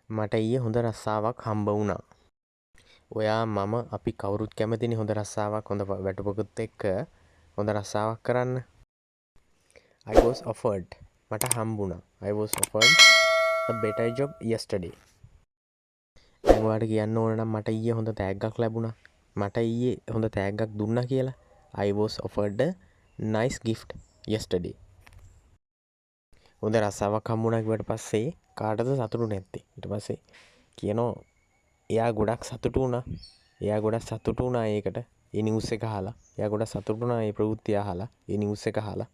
මට ඊයේ හොඳ රස්සාවක් හම්බ වුණා. ඔයා මම අපි කවුරුත් කැමතිනේ හොඳ රස්සාවක් හොඳ වැටුපකුත් එක්ක හොඳ රස්සාවක් කරන්න. I was offered. මට හම්බුණා. I was offered a better job yesterday. දැන් ඔයාලට කියන්න ඕන නම් මට ඊයේ හොඳ තෑග්ගක් ලැබුණා. මට ඊයේ හොඳ තෑග්ගක් දුන්නා කියලා. I was offered a nice gift yesterday. හොඳ රස්සාවක් හම්බුණා කිව්වට පස්සේ කාටද සතුටු නැත්තේ? ඊට පස්සේ කියනවා එයා ගොඩක් සතුටු වුණා. එයා ගොඩක් සතුටු වුණා ඒකට. ඒ නිවුස් එක අහලා. එයා ගොඩක් සතුටු වුණා ඒ ප්‍රවෘත්ති අහලා. ඒ නිවුස් එක අහලා.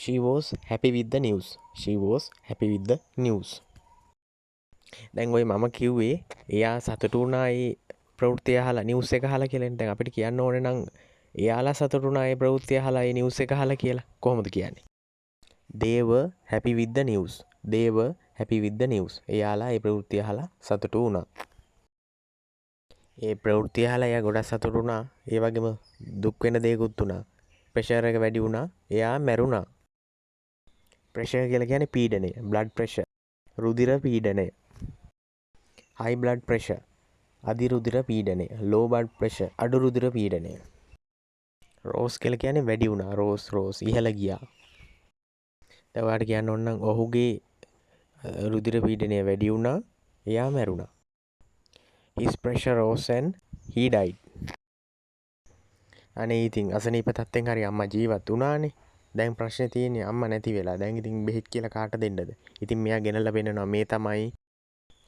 She was happy with the news. She was happy with the news. දැන් ඔය මම කිව්වේ එයා සතුටු වුණා ඒ ප්‍රවෘත්ති අහලා නිවුස් එක අහලා කියලා. දැන් අපිට කියන්න ඕනේ නම් එයාලා සතුටු වුණා ඒ ප්‍රවෘත්ති අහලා ඒ නිවුස් එක අහලා කියලා. කොහොමද කියන්නේ? They were happy with the news. They were happy with the news. එයාලා ඒ ප්‍රවෘත්ති අහලා සතුටු වුණා. ඒ ප්‍රවෘත්ති අහලා එයා ගොඩක් සතුටු වුණා. ඒ වගේම දුක් වෙන දේකුත් වුණා. ප්‍රෙෂර් එක වැඩි වුණා. එයා මැරුණා. ප්‍රෙෂර් කියලා කියන්නේ පීඩනය. Blood pressure. රුධිර පීඩනය. high blood pressure. අධි රුධිර පීඩනය. low blood pressure. අඩු රුධිර පීඩනය. රෝස් කියලා කියන්නේ වැඩි වුණා. රෝස් ඉහළ ගියා. දැන් ඔයාලට කියන්න ඕන නම් ඔහුගේ රුධිර පීඩනය වැඩි වුණා. එයා මැරුණා. His pressure rose and he died. අනේ ඉතින් අසනීප තත්ත්වෙන් හරි අම්මා ජීවත් වුණානේ. දැන් ප්‍රශ්නේ තියෙන්නේ අම්මා නැති වෙලා. දැන් ඉතින් බෙහෙත් කියලා කාට දෙන්නද? ඉතින් මෙයා ගෙනල්ලා පෙන්නනවා මේ තමයි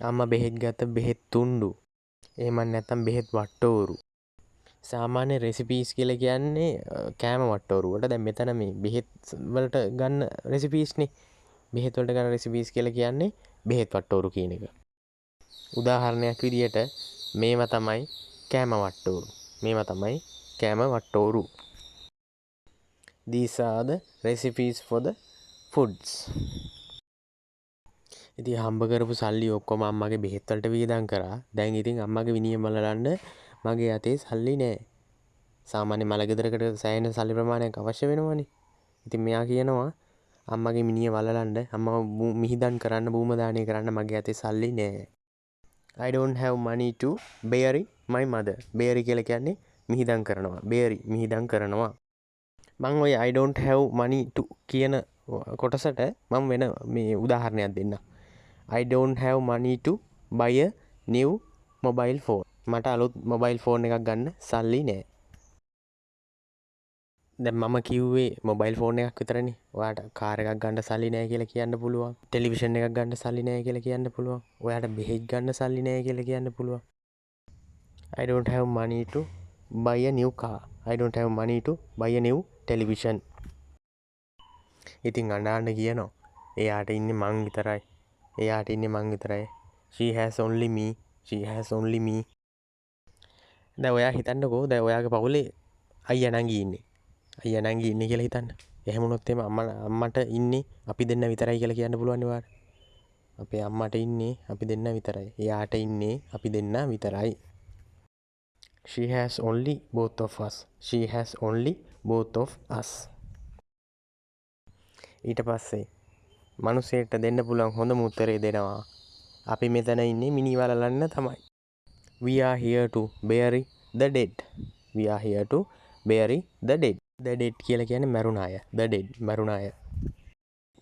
අම්මා බෙහෙත් ගත්ත බෙහෙත් තුණ්ඩු. එහෙම නැත්නම් බෙහෙත් වට්ටෝරු. සාමාන්‍ය රෙසිපීස් කියලා කියන්නේ කෑම වට්ටෝරු වලට. දැන් මෙතන මේ බෙහෙත් වලට ගන්න රෙසිපීස් නේ. බෙහෙත් වලට ගන්න රෙසිපීස් කියලා කියන්නේ බෙහෙත් වට්ටෝරු කියන එක. උදාහරණයක් විදියට මේවා තමයි කෑම වට්ටෝරු. මේවා තමයි කෑම වට්ටෝරු. These are the recipes for the foods. ඉතින් හම්බ කරපු සල්ලි ඔක්කොම අම්මගේ බෙහෙත් වලට වියදම් කරා. දැන් ඉතින් අම්මගේ විනියම බලන්න මගේ අතේ සල්ලි නෑ. සාමාන්‍ය මලගෙදරකට සෑහෙන සල්ලි ප්‍රමාණයක් අවශ්‍ය වෙනවනේ. ඉතින් මෙයා කියනවා අම්මගේ මිනිය වලලන්න අම්මව මිහිදන් කරන්න බූම දාණය කරන්න මගේ අතේ සල්ලි නෑ. I don't have money to bury my mother. bury කියලා කියන්නේ මිහිදන් කරනවා. bury මිහිදන් කරනවා. මම ඔය I don't have money to කියන කොටසට මම වෙන මේ උදාහරණයක් දෙන්නම්. I don't have money to buy a new mobile phone. මට අලුත් මොබයිල් ෆෝන් එකක් ගන්න සල්ලි නෑ. දැන් මම කිව්වේ මොබයිල් ෆෝන් එකක් විතරනේ. ඔයාට කාර් එකක් ගන්න සල්ලි නෑ කියලා කියන්න පුළුවන්. ටෙලිවිෂන් එකක් ගන්න සල්ලි නෑ කියලා කියන්න පුළුවන්. ඔයාට බෙහෙත් ගන්න සල්ලි නෑ කියලා කියන්න පුළුවන්. I don't have money to buy a new car. I don't have money to buy a new television. ඉතින් අඬන්න කියනවා. එයාට ඉන්නේ මං විතරයි. එයාට ඉන්නේ මං විතරයි. She has only me. She has only me. දැන් ඔයා හිතන්නකෝ දැන් ඔයාගේ පවුලේ අයියා නංගි ඉන්නේ. අයියා නංගි ඉන්නේ කියලා හිතන්න. එහෙම වුණොත් එimhe අම්මට ඉන්නේ අපි දෙන්න විතරයි කියලා කියන්න පුළුවන් නේ ඔයාට. අපේ අම්මට ඉන්නේ අපි දෙන්න විතරයි. එයාට ඉන්නේ අපි දෙන්න විතරයි. She has only both of us. She has only both of us. ඊට පස්සේ මිනිසෙට දෙන්න පුළුවන් හොඳම උත්තරේ දෙනවා. අපි මෙතන ඉන්නේ මිනි වලලන්න තමයි. We are here to bury the dead. We are here to bury the dead. The dead කියලා කියන්නේ මරුණ අය. The dead මරුණ අය.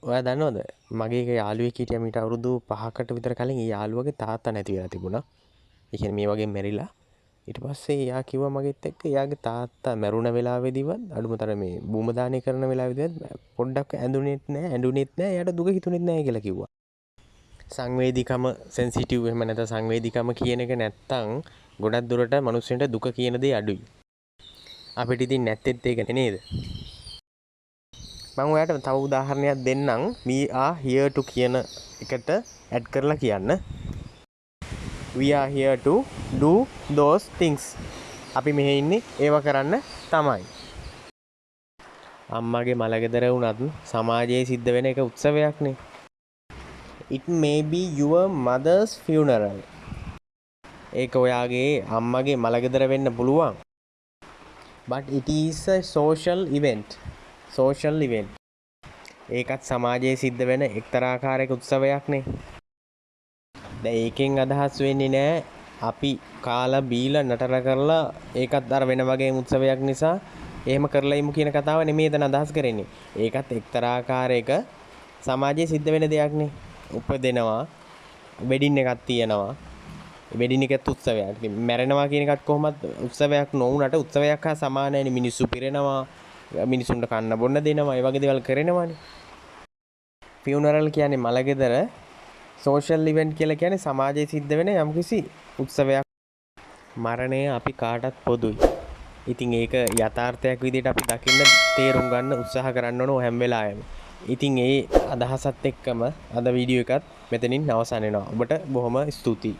ඔයා දන්නවද? මගේ එක යාළුවෙක් හිටියා මීට අවුරුදු 5කට විතර කලින්. ඒ යාළුවගේ තාත්තා නැති වෙලා තිබුණා. ඒ කියන්නේ මේ වගේ මැරිලා. ඊට පස්සේ එයා කිව්වා මගෙත් එක්ක එයාගේ තාත්තා මැරුණ වෙලාවෙදිවත් අඩුමතර මේ බූම දාණය කරන වෙලාවෙදිවත් පොඩ්ඩක් ඇඬුනේත් නැහැ. එයාට දුක හිතුනේත් නැහැ කියලා කිව්වා. සංවේදීකම සෙන්සිටිව් එහෙම නැත්නම් සංවේදීකම කියන එක නැත්තම් ගොඩක් දුරට මිනිස්සුන්ට දුක කියන දේ අඩුයි. අපිට ඉතින් නැත්තේත් ඒක නේද? මම ඔයාලට තව උදාහරණයක් දෙන්නම්. We are here to කියන එකට ඇඩ් කරලා කියන්න. We are here to do those things. අපි මෙහෙ ඉන්නේ ඒව කරන්න තමයි. අම්මගේ මලගෙදර වුණත් සමාජයේ සිද්ධ වෙන එක උත්සවයක් නේ. It may be your mother's funeral. ඒක ඔයාගේ අම්මගේ මලගෙදර වෙන්න පුළුවන්. But it is a social event. Social event. ඒකත් සමාජයේ සිද්ධ වෙන එක්තරා ආකාරයක උත්සවයක් නේ. දැන් ඒකෙන් අදහස් වෙන්නේ නෑ අපි කාලා බීලා නටන කරලා ඒකත් අර වෙන වගේ උත්සවයක් නිසා එහෙම කරලා ඉමු කියන කතාව නෙමෙයි එතන අදහස් කරන්නේ. ඒකත් එක්තරා ආකාරයක සමාජයේ සිද්ධ වෙන දෙයක්නේ. උපදිනවා වෙඩින් එකක් තියෙනවා. වෙඩින් එකත් උත්සවයක්. ඉතින් මැරෙනවා කියන එකත් කොහොමද උත්සවයක් නොවුනට උත්සවයක් හා සමානයිනේ. මිනිස්සු පිරෙනවා, මිනිසුන්ට කන්න බොන්න දෙනවා, ඒ වගේ දේවල් කරනවානේ. ෆියුනරල් කියන්නේ මලගෙදර, සෝෂල් ඉවෙන්ට් කියලා කියන්නේ සමාජයේ සිද්ධ වෙන යම්කිසි උත්සවයක්. මරණය අපි කාටත් පොදුයි. ඉතින් ඒක යථාර්ථයක් විදිහට අපි දකින්න තේරුම් ගන්න උත්සාහ කරන්න ඕන හැම වෙලාවෙම. ඉතින් ඒ අදහසත් එක්කම අද වීඩියෝ එකත් මෙතනින් අවසන් වෙනවා. ඔබට බොහොම ස්තුතියි.